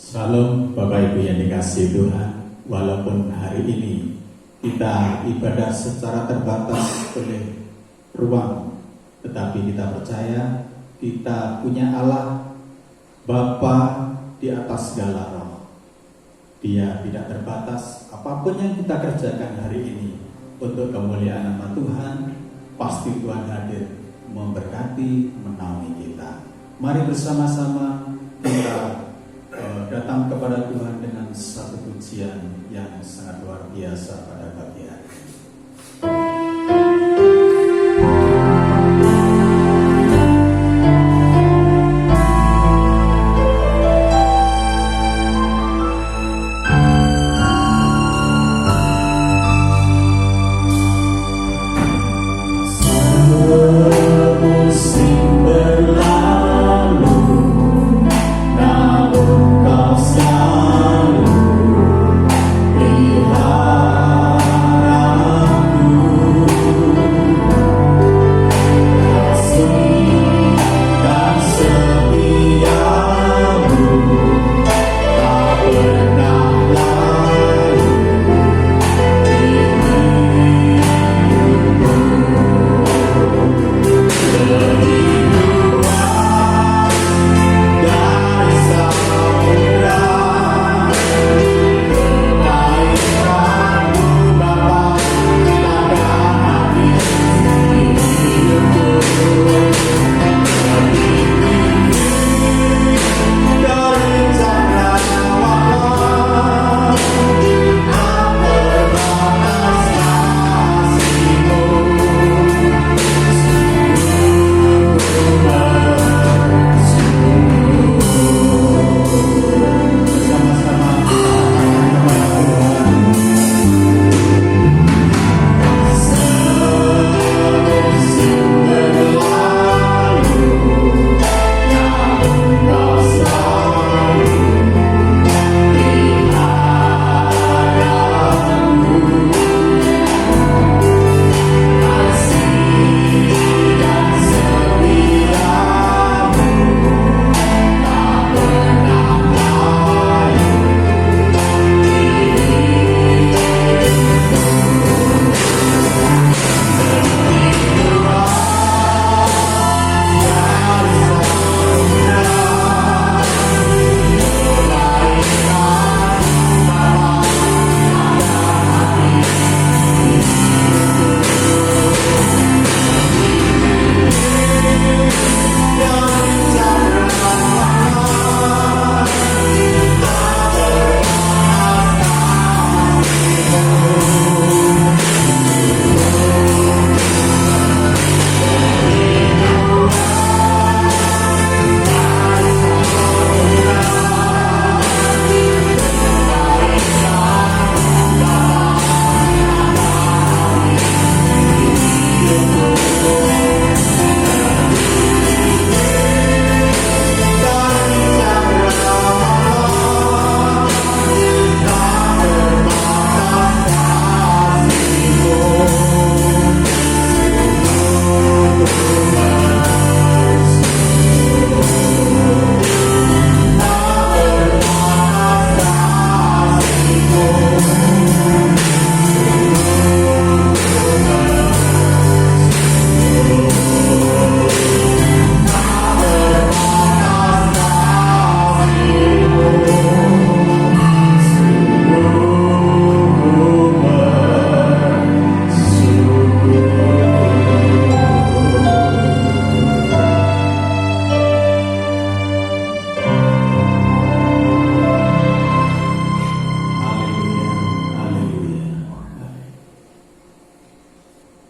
Shalom Bapak Ibu yang dikasihi Tuhan. Walaupun hari ini kita ibadah secara terbatas oleh ruang, tetapi kita percaya kita punya Allah Bapa di atas segala roh. Dia tidak terbatas. Apapun yang kita kerjakan hari ini untuk kemuliaan nama Tuhan, pasti Tuhan hadir memberkati, menaungi kita. Mari bersama-sama kita datang kepada Tuhan dengan satu pujian yang sangat luar biasa pada pagi hari.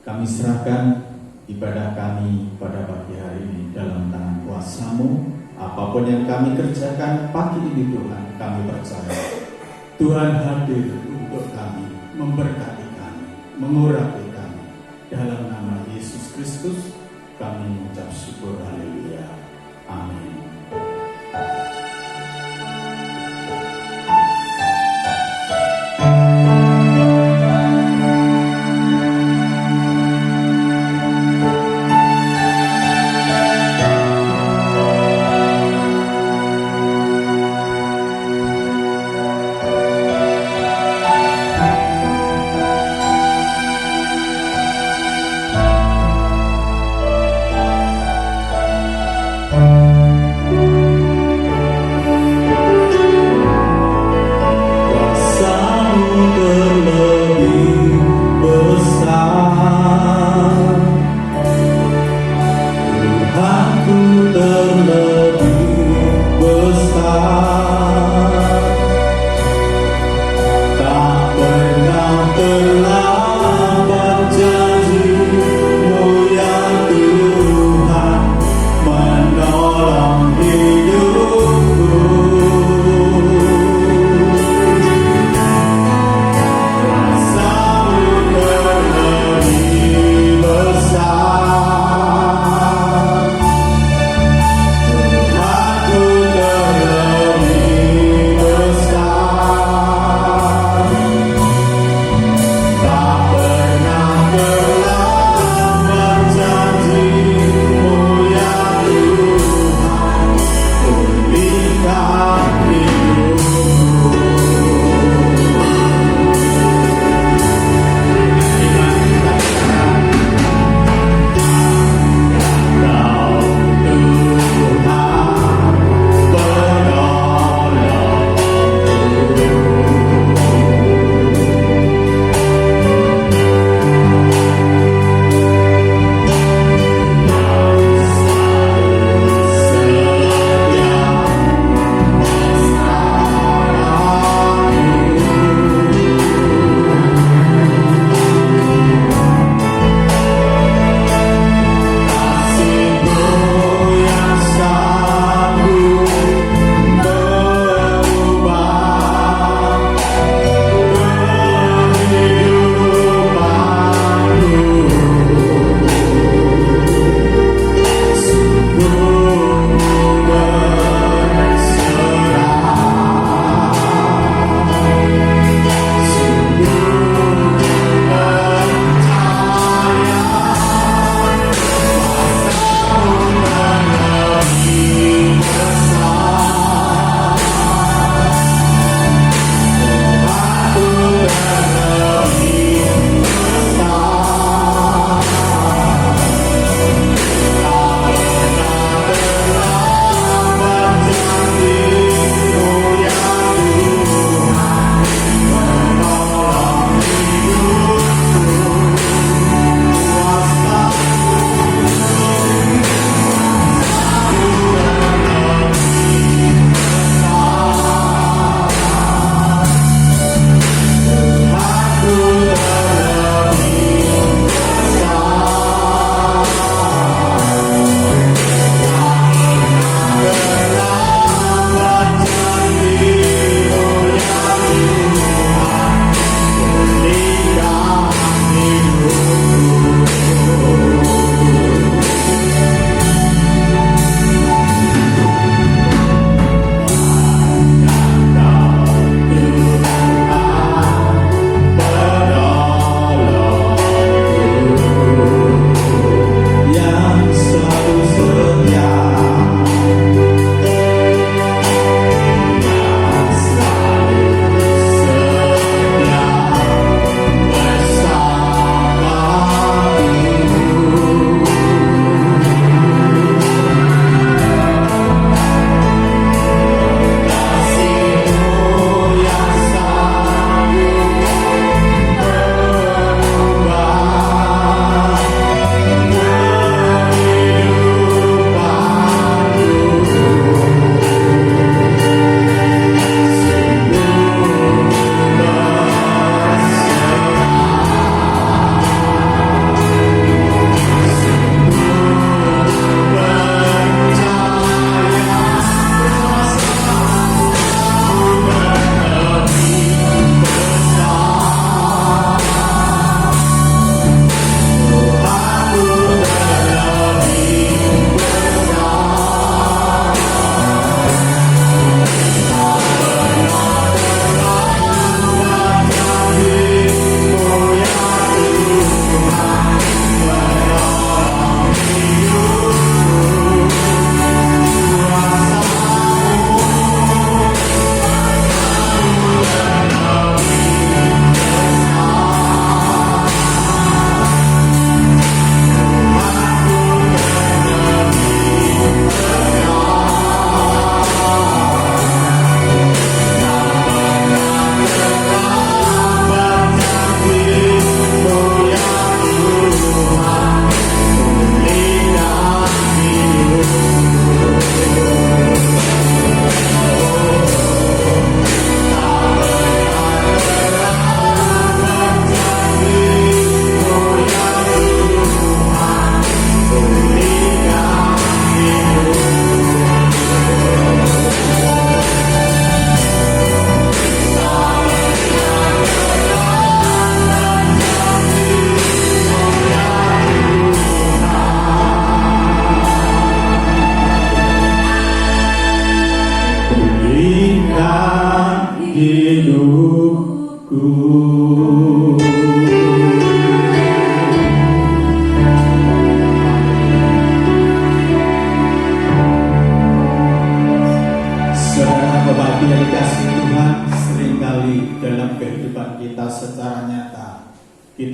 Kami serahkan ibadah kami pada pagi hari ini dalam tangan kuasa-Mu. Apapun yang kami kerjakan pagi ini Tuhan, kami percaya Tuhan hadir untuk kami, memberkati kami, mengurapi kami. Dalam nama Yesus Kristus kami mengucap syukur, haleluya, amin.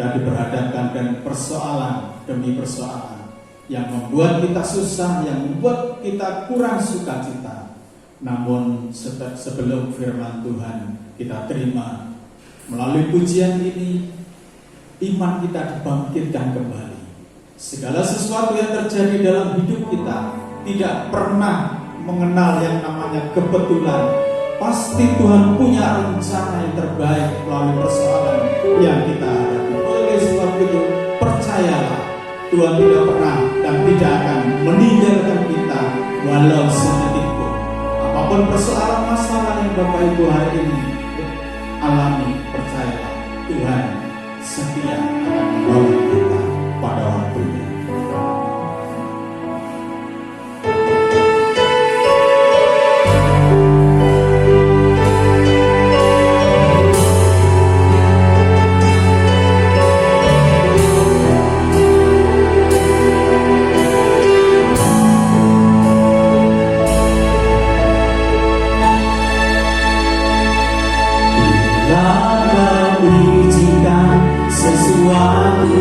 kita diperhadapkan dengan persoalan demi persoalan yang membuat kita susah, yang membuat kita kurang sukacita. Namun sebelum firman Tuhan kita terima melalui pujian ini, iman kita dibangkitkan kembali. Segala sesuatu yang terjadi dalam hidup kita tidak pernah mengenal yang namanya kebetulan. Pasti Tuhan punya rencana yang terbaik melalui persoalan yang kita hadapi. Oleh sebab itu, percayalah, Tuhan tidak pernah dan tidak akan meninggalkan kita walau sedetik pun. Apapun persoalan masalah yang Bapak Ibu hari ini alami, percayalah, Tuhan setia akan menolong kita pada waktunya. Sesuatu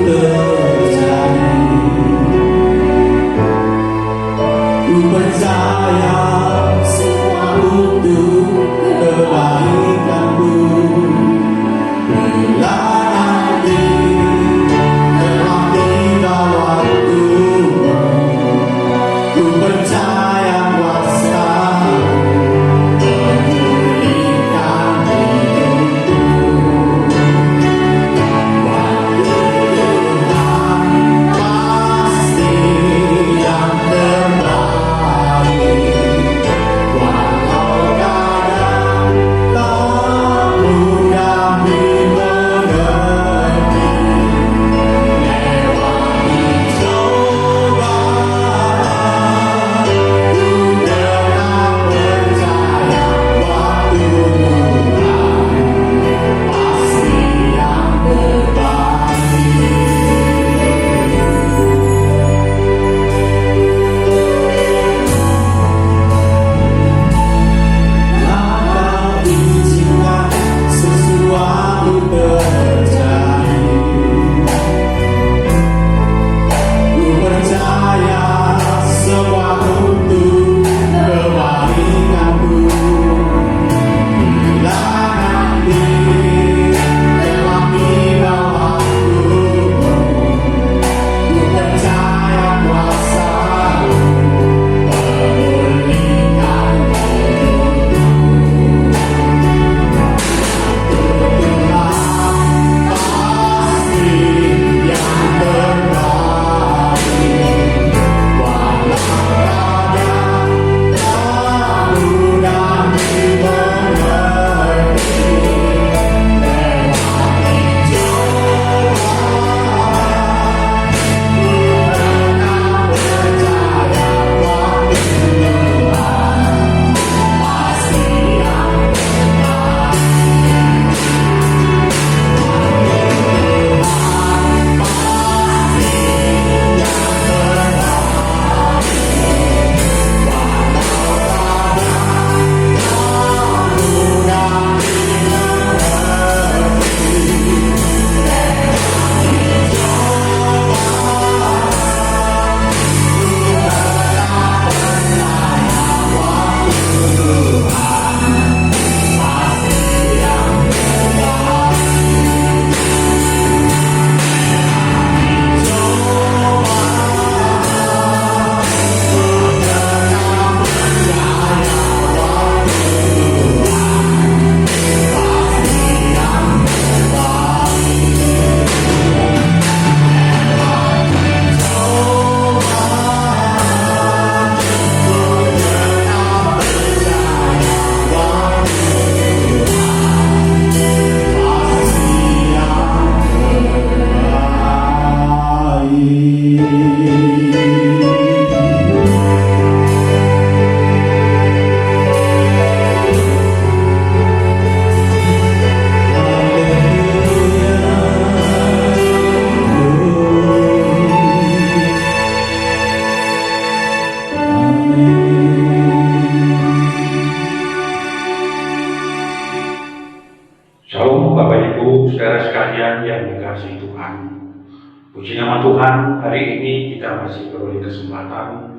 Tuhan, hari ini kita masih beroleh kesempatan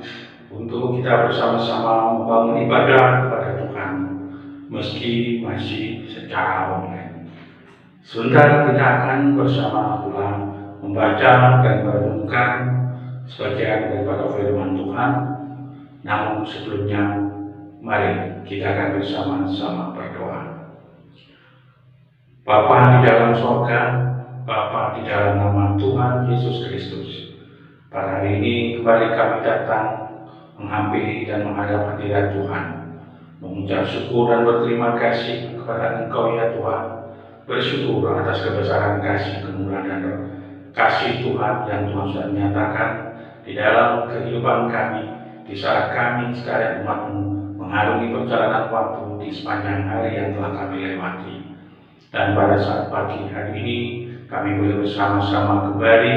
untuk kita bersama-sama membangun ibadah kepada Tuhan, meski masih secara online. Sebentar kita akan bersama Tuhan membaca dan merenungkan sebagian daripada firman Tuhan. Namun sebelumnya, mari kita akan bersama-sama berdoa. Bapa di dalam surga, Bapa di dalam nama Tuhan Yesus Kristus, pada hari ini kembali kami datang menghampiri dan menghadap hadirat Tuhan, mengucap syukur dan berterima kasih kepada Engkau ya Tuhan, bersyukur atas kebesaran kasih, kemurahan dan kasih Tuhan yang Tuhan sudah nyatakan di dalam kehidupan kami, di saat kami sekalian umat-Mu mengarungi perjalanan waktu di sepanjang hari yang telah kami lewati. Dan pada saat pagi hari ini kami boleh bersama-sama kembali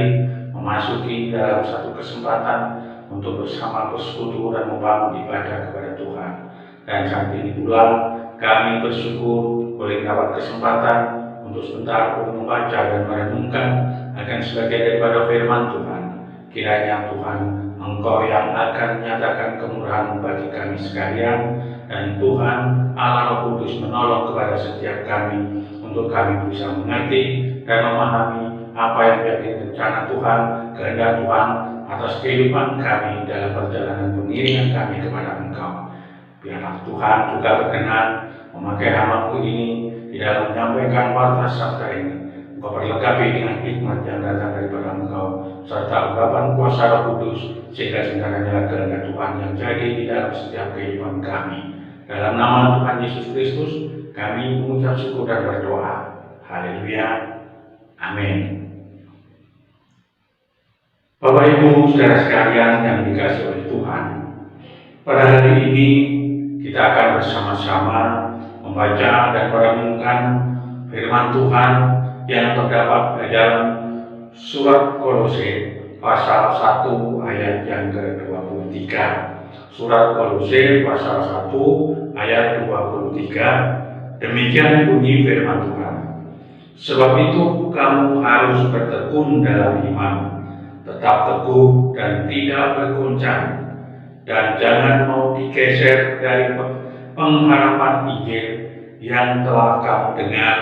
memasuki dalam satu kesempatan untuk bersama bersekutu dan membangun ibadah kepada Tuhan. Dan saat ini pula kami bersyukur boleh dapat kesempatan untuk sebentar boleh membaca dan merenungkan akan sebagian daripada firman Tuhan. Kiranya Tuhan, Engkau yang akan menyatakan kemurahan bagi kami sekalian, dan Tuhan Allah Roh Kudus menolong kepada setiap kami untuk kami bisa mengerti dan memahami apa yang menjadi rencana Tuhan, kehendak Tuhan atas kehidupan kami dalam perjalanan pengiringan kami kepada Engkau. Biarlah Tuhan juga berkenan memakai hamba-Mu ini di dalam menyampaikan warta sabda ini. Engkau perlengkapi dengan hikmat yang datang daripada Engkau, serta urapan kuasa Roh Kudus, sehingga sebenarnya kehendak Tuhan yang jadi di dalam setiap kehidupan kami. Dalam nama Tuhan Yesus Kristus, kami mengucap syukur dan berdoa. Haleluya. Amin. Bapak Ibu saudara sekalian yang dikasihi oleh Tuhan, pada hari ini kita akan bersama-sama membaca dan merenungkan firman Tuhan yang terdapat di dalam surat Kolose pasal 1 ayat yang ke-23. Surat Kolose pasal 1 ayat 23. Demikian bunyi firman Tuhan. Sebab itu kamu harus bertekun dalam iman, tetap teguh dan tidak bergoncang, dan jangan mau digeser dari pengharapan Injil yang telah kamu dengar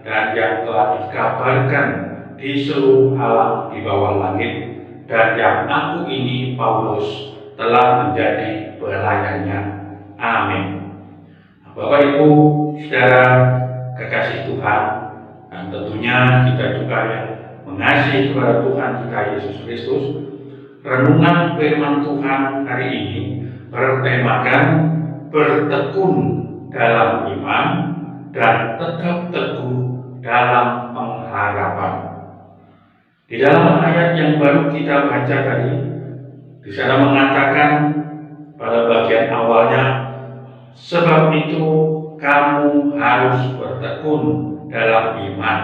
dan yang telah dikabarkan di seluruh alam di bawah langit, dan yang aku ini Paulus telah menjadi pelayannya. Amin. Bapak Ibu saudara kekasih Tuhan, dan tentunya kita juga yang mengasihi kepada Tuhan kita Yesus Kristus, renungan firman Tuhan hari ini bertemakan bertekun dalam iman dan tetap teguh dalam pengharapan. Di dalam ayat yang baru kita baca tadi, di sana mengatakan pada bagian awalnya, sebab itu kamu harus bertekun dalam iman.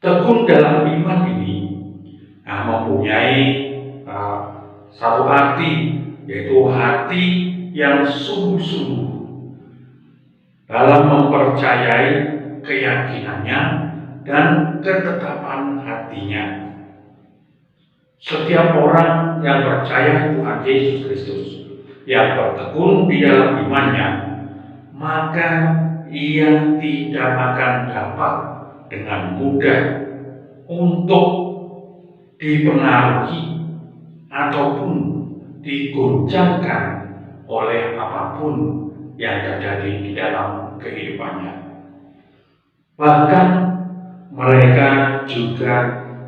Tekun dalam iman ini mempunyai satu arti, yaitu hati yang sungguh-sungguh dalam mempercayai keyakinannya dan ketetapan hatinya. Setiap orang yang percaya Tuhan Yesus Kristus, yang bertekun di dalam imannya, maka ia tidak akan dapat dengan mudah untuk dipengaruhi ataupun digoncangkan oleh apapun yang terjadi di dalam kehidupannya. Bahkan mereka juga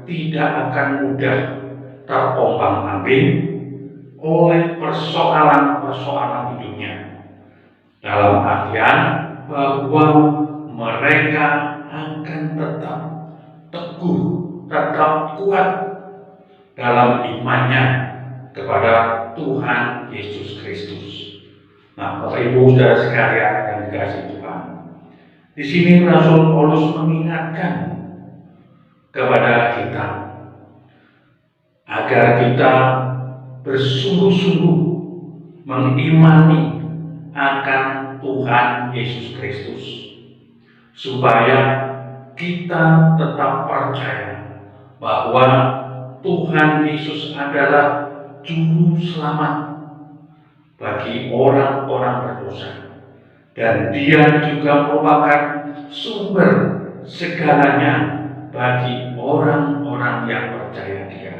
tidak akan mudah terombang-ambing oleh persoalan-persoalan hidupnya, dalam artian bahwa mereka akan tetap teguh, tetap kuat dalam imannya kepada Tuhan Yesus Kristus. Nah, Bapak Ibu saudara sekalian yang dikasihi Tuhan, di sini Rasul Paulus mengingatkan kepada kita agar kita bersungguh-sungguh mengimani akan Tuhan Yesus Kristus, supaya kita tetap percaya bahwa Tuhan Yesus adalah juru selamat bagi orang-orang berdosa, dan Dia juga merupakan sumber segalanya bagi orang-orang yang percaya Dia.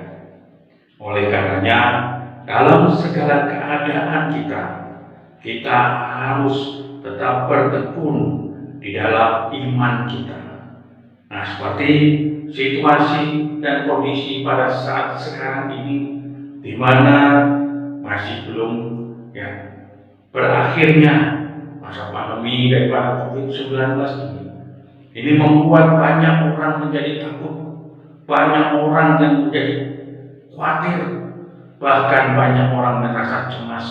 Oleh karenanya, dalam segala keadaan kita harus tetap bertekun di dalam iman kita. Nah, seperti situasi dan kondisi pada saat sekarang ini, di mana masih belum berakhirnya masa pandemi daripada COVID-19 ini membuat banyak orang menjadi takut, banyak orang yang menjadi khawatir, bahkan banyak orang merasa cemas.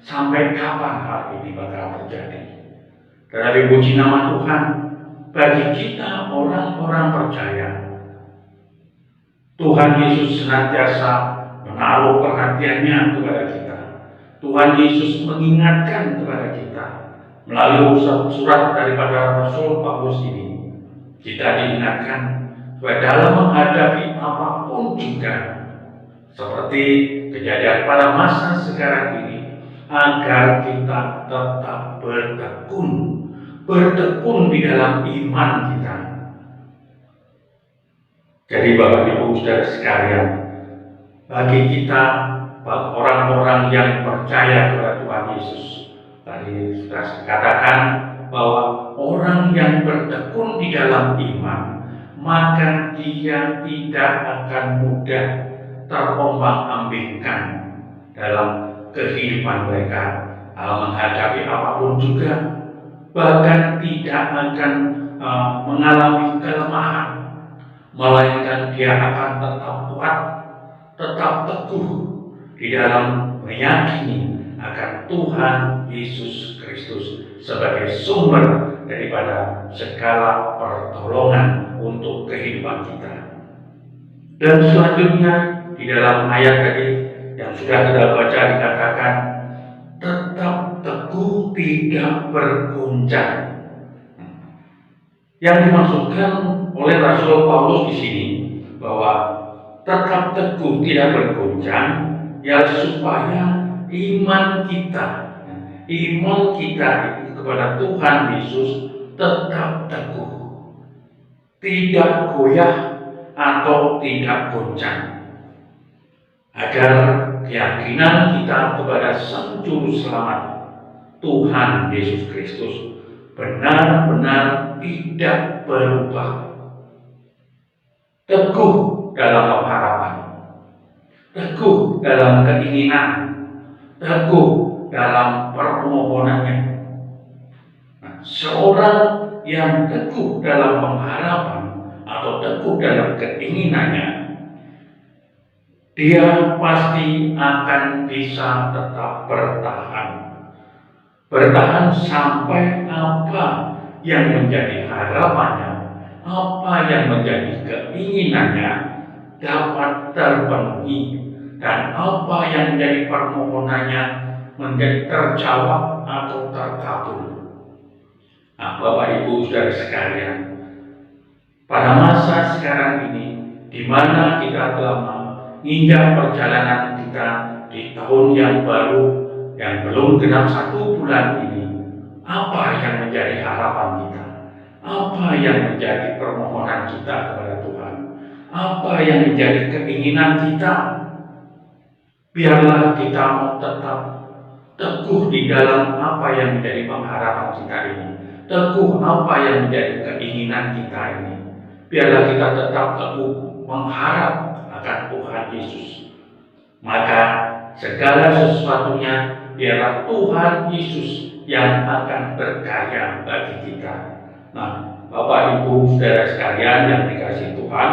Sampai kapan hal ini bakal terjadi? Tetapi puji nama Tuhan, bagi kita orang-orang percaya, Tuhan Yesus senantiasa menaruh perhatiannya kepada kita. Tuhan Yesus mengingatkan kepada kita melalui surat daripada Rasul Paulus ini. Kita diingatkan bahwa dalam menghadapi apapun juga, seperti kejadian pada masa sekarang ini, agar kita tetap bertekun di dalam iman kita. Jadi Bapak Ibu Saudara sekalian, bagi kita orang-orang yang percaya kepada Tuhan Yesus, tadi sudah saya katakan bahwa orang yang bertekun di dalam iman, maka dia tidak akan mudah terombang-ambingkan dalam kehidupan mereka, dalam menghadapi apapun juga, bahkan tidak akan mengalami kelemahan, melainkan dia akan tetap kuat, tetap teguh di dalam meyakini akan Tuhan Yesus Kristus sebagai sumber daripada segala pertolongan untuk kehidupan kita. Dan selanjutnya di dalam ayat tadi yang sudah kita baca dikatakan, tetap teguh tidak bergoncang. Yang dimaksudkan oleh Rasul Paulus di sini bahwa tetap teguh tidak bergoncang, ya supaya iman kita kepada Tuhan Yesus tetap teguh, tidak goyah atau tidak goncang, agar keyakinan kita kepada Sang Juru Selamat Tuhan Yesus Kristus benar-benar tidak berubah. Teguh dalam pengharapan, teguh dalam keinginan, teguh dalam permohonannya. Nah, seorang yang teguh dalam pengharapan atau teguh dalam keinginannya, dia pasti akan bisa tetap bertahan sampai apa yang menjadi harapannya, apa yang menjadi keinginannya dapat terpenuhi, dan apa yang menjadi permohonannya menjadi terjawab atau terkabul. Nah, Bapak Ibu Saudara sekalian, pada masa sekarang ini, di mana kita telah menginjak perjalanan kita di tahun yang baru yang belum genap 1 bulan ini, apa yang menjadi harapan kita? Apa yang menjadi permohonan kita kepada Tuhan? Apa yang menjadi keinginan kita? Biarlah kita tetap teguh di dalam apa yang menjadi pengharapan kita ini, teguh apa yang menjadi keinginan kita ini. Biarlah kita tetap teguh mengharap akan Tuhan Yesus. Maka segala sesuatunya biarlah Tuhan Yesus yang akan berkarya bagi kita. Nah, Bapak Ibu Saudara sekalian yang dikasihi Tuhan,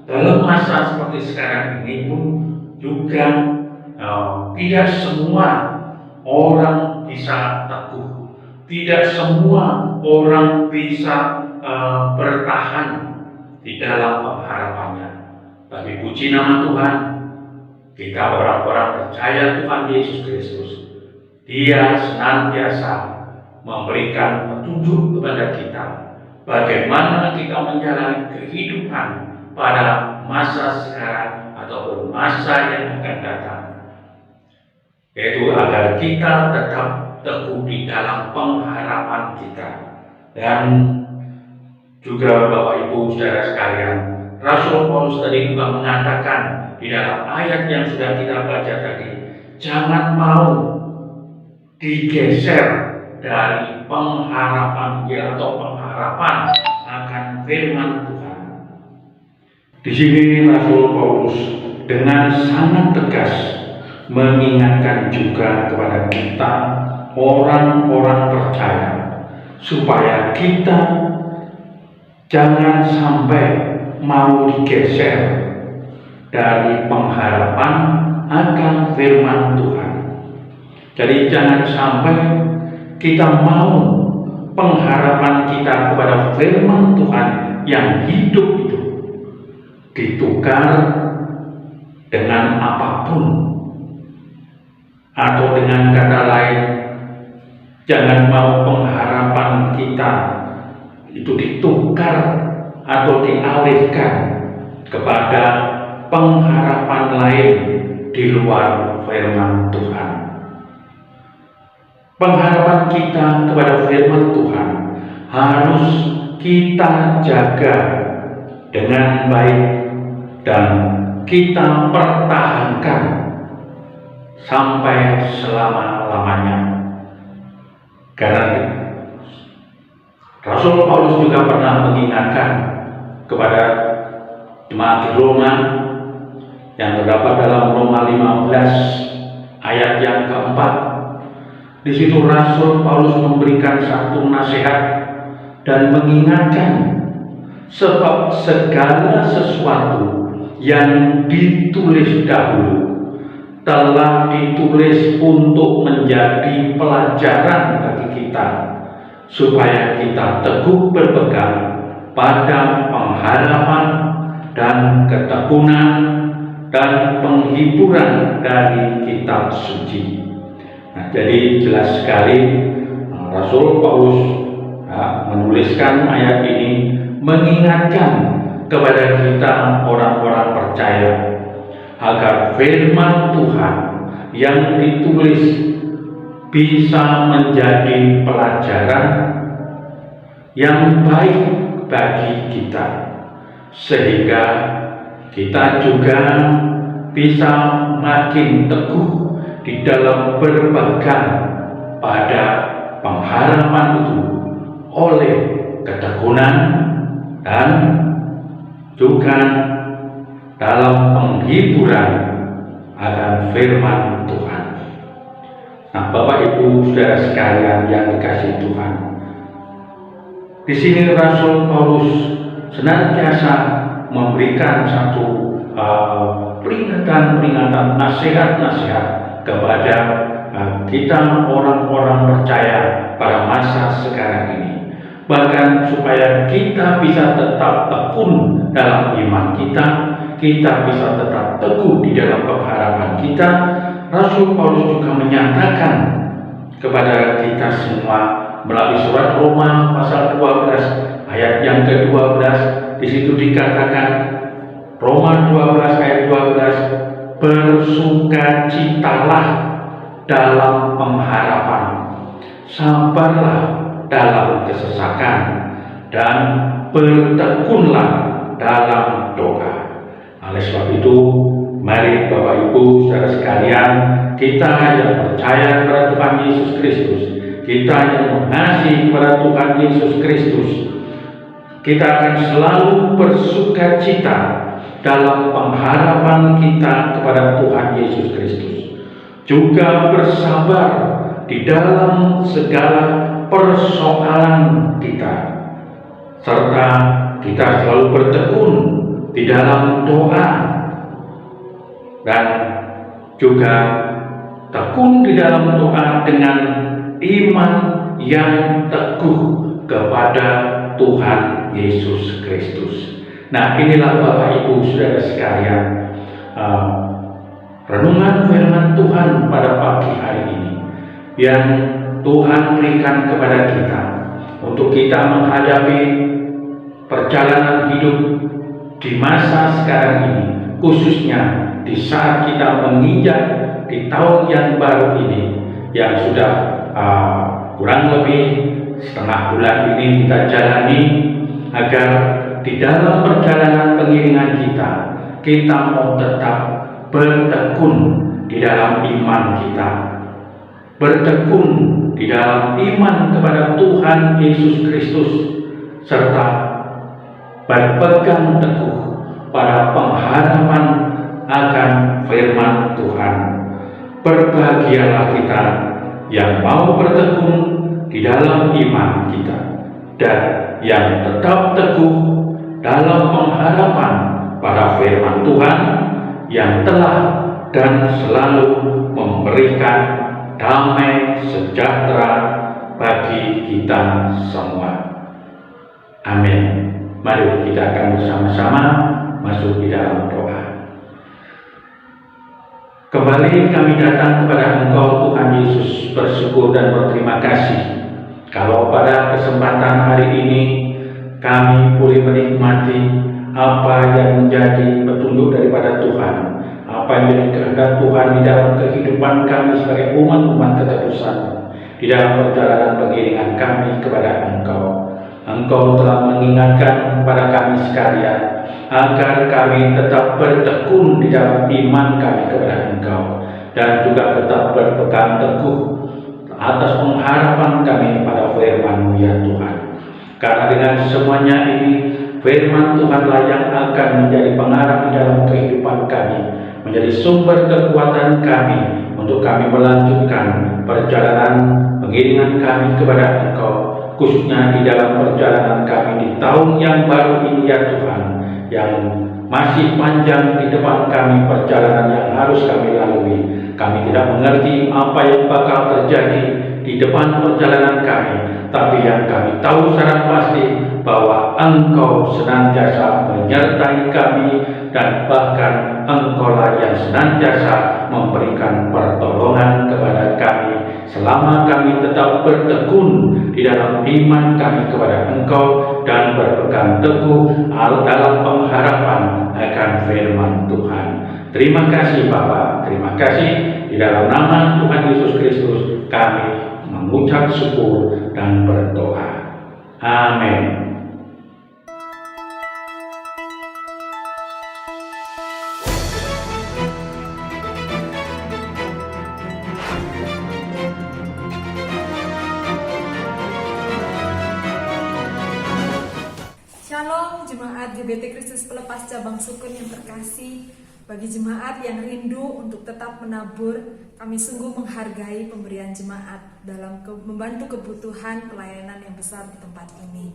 dalam masa seperti sekarang ini pun juga tidak semua orang bisa teguh, tidak semua orang bisa bertahan di dalam pengharapannya. Tapi puji nama Tuhan, kita orang-orang percaya Tuhan Yesus Kristus, Dia senantiasa memberikan petunjuk kepada kita bagaimana kita menjalani kehidupan pada masa sekarang ataupun masa yang akan datang, yaitu agar kita tetap teguh di dalam pengharapan kita. Dan juga Bapak Ibu saudara sekalian, Rasul Paulus tadi juga mengatakan di dalam ayat yang sudah kita baca tadi, jangan mau digeser dari pengharapan atau pengharapan akan firman Tuhan. Di sini Rasul Paulus dengan sangat tegas mengingatkan juga kepada kita orang-orang percaya supaya kita jangan sampai mau digeser dari pengharapan akan firman Tuhan. Jadi jangan sampai kita mau pengharapan kita kepada firman Tuhan yang hidup itu ditukar dengan apapun, atau dengan kata lain, jangan mau pengharapan kita itu ditukar atau dialihkan kepada pengharapan lain di luar firman Tuhan. Pengharapan kita kepada firman Tuhan harus kita jaga dengan baik dan kita pertahankan sampai selama-lamanya. Karena Rasul Paulus juga pernah mengingatkan kepada jemaat di Roma yang terdapat dalam Roma 15 ayat yang keempat. Di situ Rasul Paulus memberikan satu nasihat dan mengingatkan, sebab segala sesuatu yang ditulis dahulu telah ditulis untuk menjadi pelajaran bagi kita, supaya kita teguh berpegang pada pengharapan dan ketekunan dan penghiburan dari kitab suci. Nah, jadi jelas sekali Rasul Paulus menuliskan ayat ini mengingatkan kepada kita orang-orang percaya agar firman Tuhan yang ditulis bisa menjadi pelajaran yang baik bagi kita, sehingga kita juga bisa makin teguh di dalam berpegang pada pengharapan itu oleh ketekunan dan juga dalam penghiburan akan firman Tuhan. Nah, Bapak Ibu saudara sekalian yang dikasihi Tuhan, di sini Rasul Paulus senantiasa memberikan satu peringatan, nasihat-nasihat kepada kita orang-orang percaya pada masa sekarang ini. Bahkan supaya kita bisa tetap tekun dalam iman kita bisa tetap teguh di dalam pengharapan kita. Rasul Paulus juga menyatakan kepada kita semua melalui surat Roma pasal 12 ayat yang ke-12. Di situ dikatakan, Roma 12 ayat 12, bersukacitalah dalam pengharapan, sabarlah dalam kesesakan, dan bertekunlah dalam doa. Oleh sebab itu, mari Bapak Ibu saudara sekalian, kita yang percaya kepada Tuhan Yesus Kristus, kita yang mengasihi kepada Tuhan Yesus Kristus, kita akan selalu bersukacita dalam pengharapan kita kepada Tuhan Yesus Kristus, juga bersabar di dalam segala persoalan kita, serta kita selalu bertekun di dalam doa dan juga tekun di dalam doa dengan iman yang teguh kepada Tuhan Yesus Kristus. Nah, inilah Bapak Ibu saudara sekalian, renungan firman Tuhan pada pagi hari ini yang Tuhan berikan kepada kita untuk kita menghadapi perjalanan hidup di masa sekarang ini, khususnya di saat kita menginjak di tahun yang baru ini, yang sudah kurang lebih setengah bulan ini kita jalani, agar di dalam perjalanan pengiringan kita mau tetap bertekun di dalam iman kita, bertekun di dalam iman kepada Tuhan Yesus Kristus, serta berpegang teguh pada pengharapan akan firman Tuhan. Berbahagialah kita yang mau bertekun di dalam iman kita dan yang tetap teguh dalam pengharapan pada firman Tuhan yang telah dan selalu memberikan damai sejahtera bagi kita semua. Amin. Mari kita akan bersama-sama masuk di dalam doa. Kembali kami datang kepada Engkau Tuhan Yesus, bersyukur dan berterima kasih kalau pada kesempatan hari ini kami boleh menikmati apa yang menjadi petunjuk daripada Tuhan, apa yang menjadi kehendak Tuhan di dalam kehidupan kami sebagai umat-umat ketebusan, di dalam perjalanan pengiringan kami kepada Engkau. Engkau telah mengingatkan kepada kami sekalian agar kami tetap bertekun di dalam iman kami kepada Engkau dan juga tetap berpegang teguh atas pengharapan kami pada firman-Mu ya Tuhan. Karena dengan semuanya ini, firman Tuhanlah yang akan menjadi pengarah di dalam kehidupan kami, menjadi sumber kekuatan kami untuk kami melanjutkan perjalanan pengiringan kami kepada Engkau, khususnya di dalam perjalanan kami di tahun yang baru ini ya Tuhan, yang masih panjang di depan kami perjalanan yang harus kami lalui. Kami tidak mengerti apa yang bakal terjadi di depan perjalanan kami, tapi yang kami tahu secara pasti bahwa Engkau senantiasa menyertai kami dan bahkan Engkaulah yang senantiasa memberikan pertolongan kepada kami selama kami tetap bertekun di dalam iman kami kepada Engkau dan berpegang teguh dalam pengharapan akan firman Tuhan. Terima kasih Bapa, terima kasih. Di dalam nama Tuhan Yesus Kristus kami mengucap syukur dan berdoa. Amin. Shalom Jemaat GBT Kristus Pelepas Cabang Sukun yang terkasih. Bagi jemaat yang rindu untuk tetap menabur, kami sungguh menghargai pemberian jemaat dalam membantu kebutuhan pelayanan yang besar di tempat ini.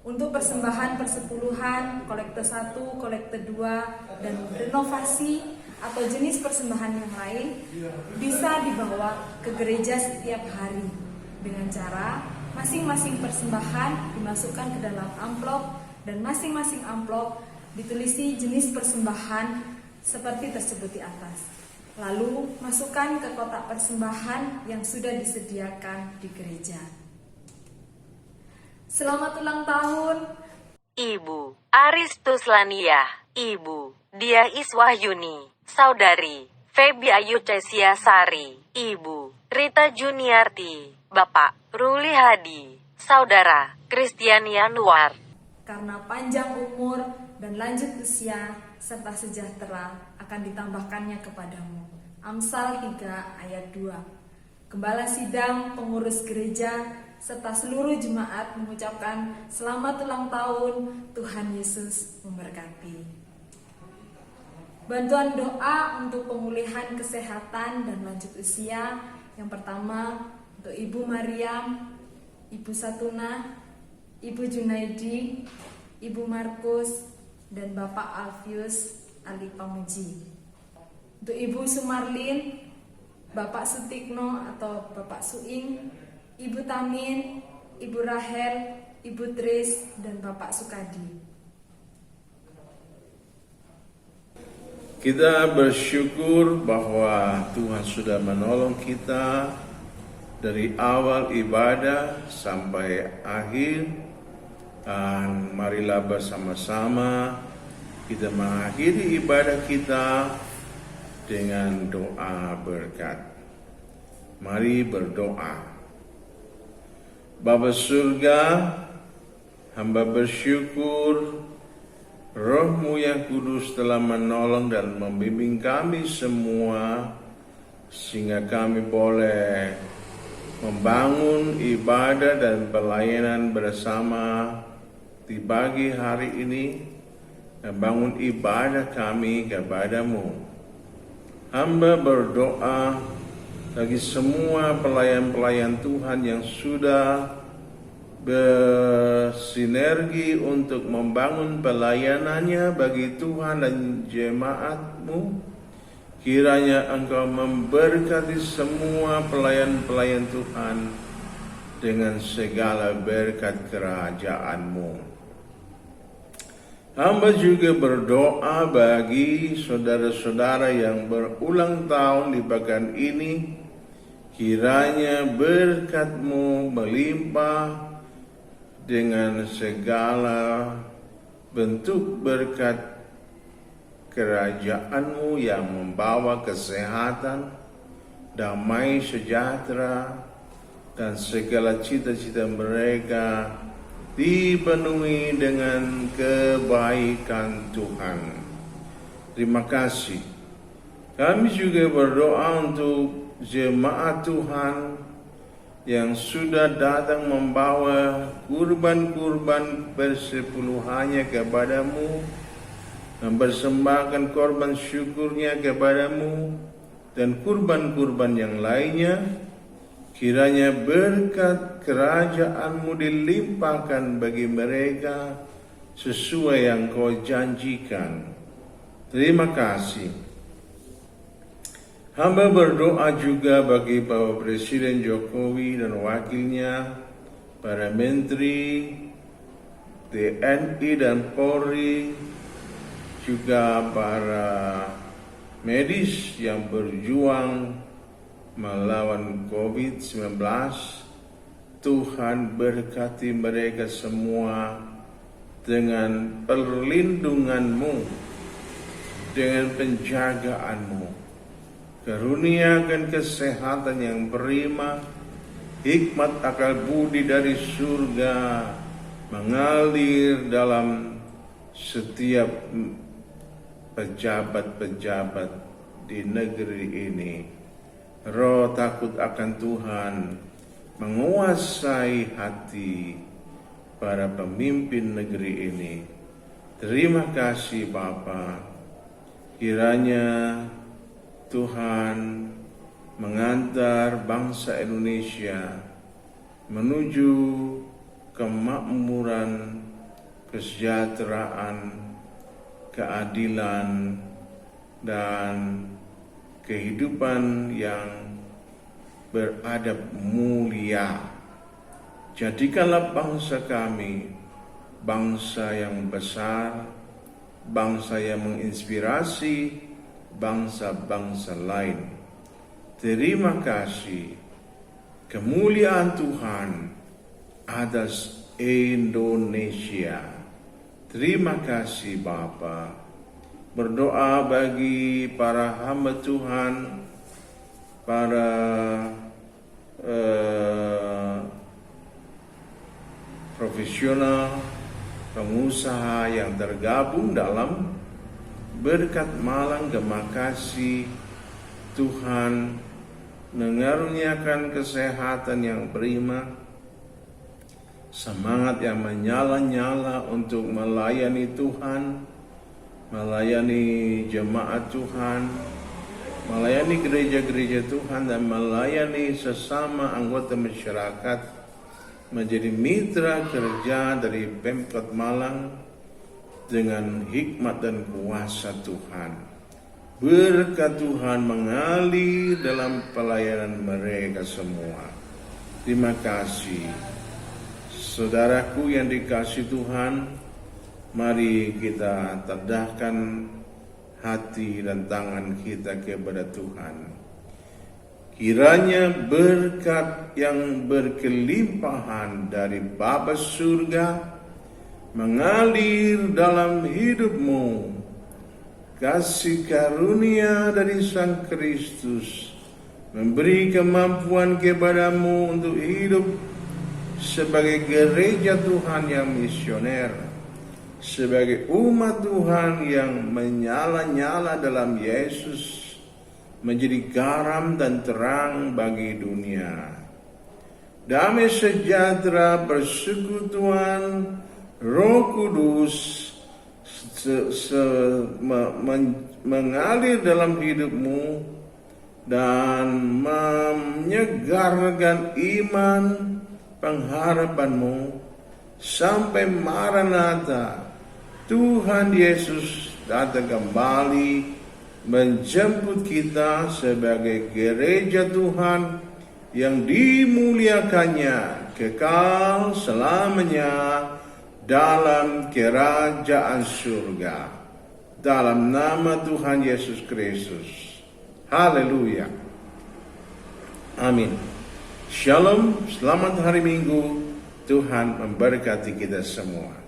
Untuk persembahan persepuluhan, kolekte 1, kolekte 2, dan renovasi atau jenis persembahan yang lain bisa dibawa ke gereja setiap hari dengan cara masing-masing persembahan dimasukkan ke dalam amplop dan masing-masing amplop ditulisi jenis persembahan seperti tersebut di atas. Lalu masukkan ke kotak persembahan yang sudah disediakan di gereja. Selamat ulang tahun Ibu Aristus Lania, Ibu Dia Iswahyuni, Saudari Febi Ayu Cesia Sari, Ibu Rita Juniarti, Bapak Ruli Hadi, Saudara Kristian Yanuar. Karena panjang umur dan lanjut usia serta sejahtera akan ditambahkannya kepadamu. Amsal 3 ayat 2. Gembala sidang, pengurus gereja, serta seluruh jemaat mengucapkan selamat ulang tahun, Tuhan Yesus memberkati. Bantuan doa untuk pemulihan kesehatan dan lanjut usia. Yang pertama untuk Ibu Mariam, Ibu Satuna, Ibu Junaidi, Ibu Markus, dan Bapak Alfius Ali Pamuji. Untuk Ibu Sumarlin, Bapak Sutikno atau Bapak Suing, Ibu Tamin, Ibu Rahel, Ibu Tris, dan Bapak Sukadi. Kita bersyukur bahwa Tuhan sudah menolong kita dari awal ibadah sampai akhir. Dan marilah bersama-sama kita mengakhiri ibadah kita dengan doa berkat. Mari berdoa. Bapa surga, hamba bersyukur Roh-Mu yang kudus telah menolong dan membimbing kami semua sehingga kami boleh membangun ibadah dan pelayanan bersama di pagi hari ini, membangun ibadah kami kepada-Mu. Hamba berdoa bagi semua pelayan-pelayan Tuhan yang sudah bersinergi untuk membangun pelayanannya bagi Tuhan dan jemaat-Mu. Kiranya Engkau memberkati semua pelayan-pelayan Tuhan dengan segala berkat kerajaan-Mu. Hamba juga berdoa bagi saudara-saudara yang berulang tahun di pekan ini. Kiranya berkat-Mu melimpah dengan segala bentuk berkat kerajaan-Mu yang membawa kesehatan, damai sejahtera, dan segala cita-cita mereka dipenuhi dengan kebaikan Tuhan. Terima kasih. Kami juga berdoa untuk jemaat Tuhan yang sudah datang membawa kurban-kurban persepuluhannya kepada-Mu, mempersembahkan korban syukurnya kepada-Mu, dan kurban-kurban yang lainnya. Kiranya berkat kerajaan-Mu dilimpahkan bagi mereka sesuai yang Kau janjikan. Terima kasih. Hamba berdoa juga bagi Bapak Presiden Jokowi dan wakilnya, para menteri, TNI dan Polri, juga para medis yang berjuang melawan COVID-19. Tuhan berkati mereka semua dengan perlindungan-Mu, dengan penjagaan-Mu. Karuniakan kesehatan yang prima, hikmat akal budi dari surga mengalir dalam setiap pejabat-pejabat di negeri ini. Roh takut akan Tuhan menguasai hati para pemimpin negeri ini. Terima kasih Bapa. Kiranya Tuhan mengantar bangsa Indonesia menuju kemakmuran, kesejahteraan, keadilan, dan kehidupan yang beradab mulia. Jadikanlah bangsa kami bangsa yang besar, bangsa yang menginspirasi bangsa-bangsa lain. Terima kasih. Kemuliaan Tuhan atas Indonesia. Terima kasih Bapa. Berdoa bagi para hamba Tuhan, para profesional, pengusaha yang tergabung dalam berkat malang gemakasih. Tuhan mengaruniakan kesehatan yang prima, semangat yang menyala-nyala untuk melayani Tuhan, melayani jemaat Tuhan, melayani gereja-gereja Tuhan, dan melayani sesama anggota masyarakat, menjadi mitra kerja dari Pemkot Malang dengan hikmat dan kuasa Tuhan. Berkat Tuhan mengalir dalam pelayanan mereka semua. Terima kasih. Saudaraku yang dikasihi Tuhan, mari kita tadahkan hati dan tangan kita kepada Tuhan. Kiranya berkat yang berkelimpahan dari Bapa surga mengalir dalam hidupmu kasih karunia dari Sang Kristus memberi kemampuan kepadamu untuk hidup sebagai gereja Tuhan yang misioner, sebagai umat Tuhan yang menyala-nyala dalam Yesus, menjadi garam dan terang bagi dunia. Damai sejahtera, persekutuan Roh Kudus mengalir dalam hidupmu dan menyegarkan iman pengharapanmu sampai Maranatha, Tuhan Yesus datang kembali menjemput kita sebagai gereja Tuhan yang dimuliakannya kekal selamanya dalam kerajaan surga. Dalam nama Tuhan Yesus Kristus. Haleluya. Amin. Shalom, selamat hari Minggu. Tuhan memberkati kita semua.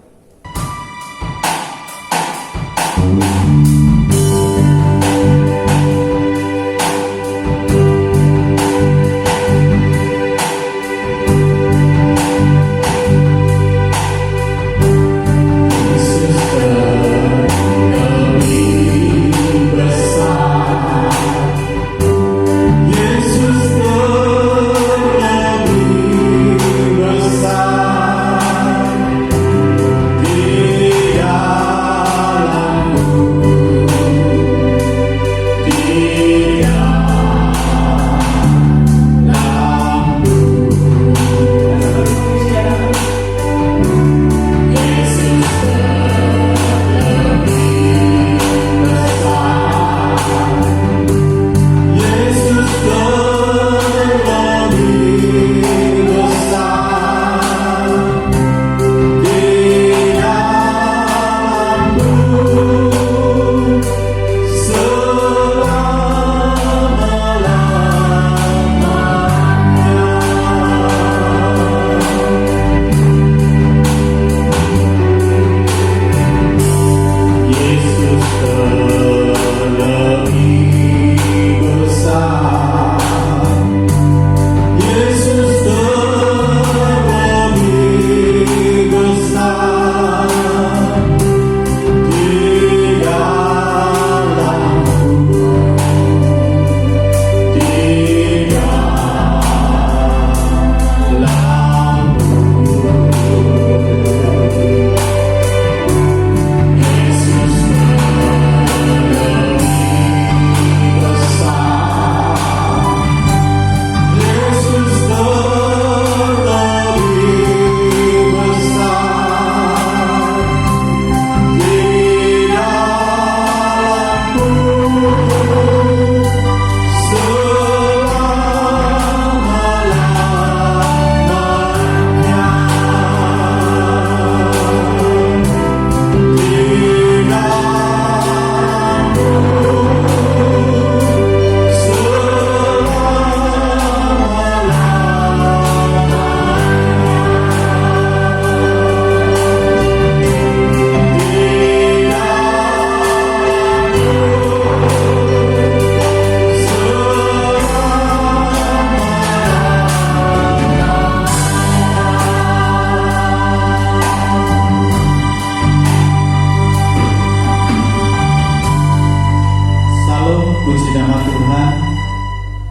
Puji nama Tuhan.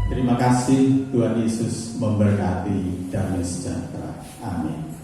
Terima kasih, Tuhan Yesus memberkati. Damai sejahtera. Amin.